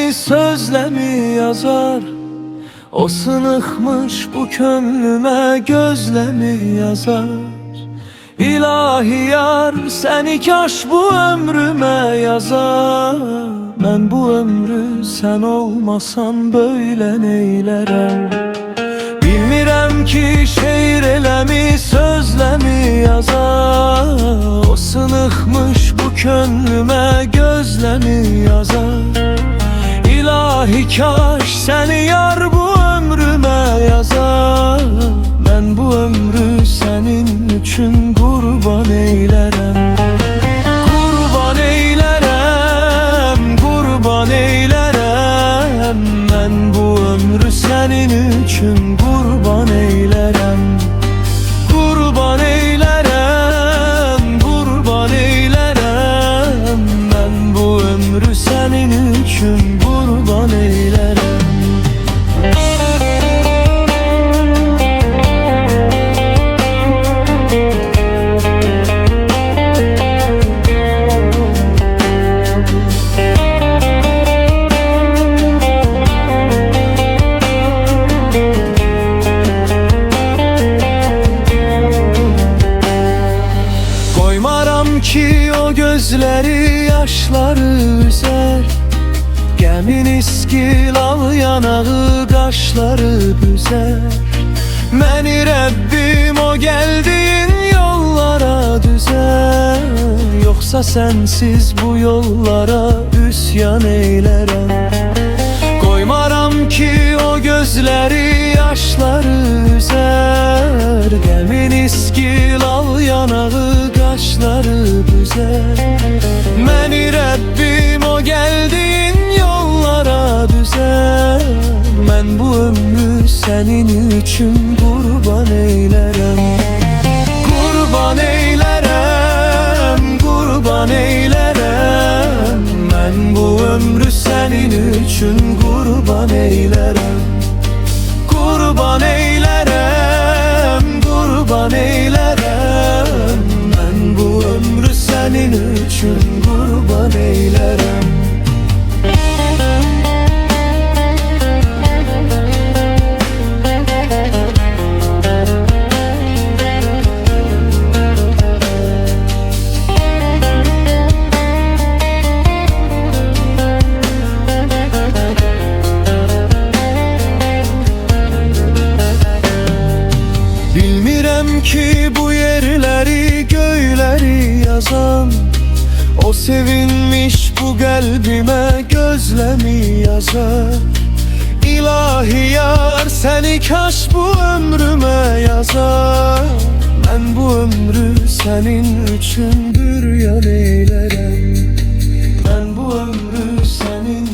mi, sözle mi yazar? O sınıkmış bu könlüme, gözle mi yazar? İlahi yar, seni kaş bu ömrüme yazar. Ben bu ömrü sen olmasan böyle neylerem? Bilmirəm ki şeir eləmi, sözle mi yazar? O sınıkmış bu könlüme, gözle mi yazar? İlahi kaş seni yar bu ömrüme yazar. Ben bu ömrü senin üçün kurban eylerem. Kurban eylerem, kurban eylerem. Ben bu ömrü senin üçün kurban eylerem. Kurban eylerem, kurban eylerem. Ben bu ömrü senin üçün kurban eylerem. Ki o gözleri yaşları üzer, Gəmin iskil al yanağı qaşları büzer. Məni Rəbbim o gəldiyin yollara düzer. Yoxsa sensiz bu yollara üsyan eylərəm. Qoymaram ki o gözləri yaşları üzer, Gəmin iskil al yanağı qaşları büzer. Məni Rəbbim o gəldiyin yollara düzer. Mən bu ömrü senin üçün kurban eylərəm. Kurban eylərəm, kurban eylərəm. Mən bu ömrü senin üçün kurban eylərəm. Kurban eylərəm, kurban eylərəm. Mən bu ömrü senin üçün kurban eylərəm. Bilmirəm ki bu yerleri göyleri yazan, o sevinmiş bu kalbime gözle mi yazar? İlahi yar, seni kaş bu ömrüme yazar. Ben bu ömrü senin üçün büryan eylerem. Ben bu ömrü senin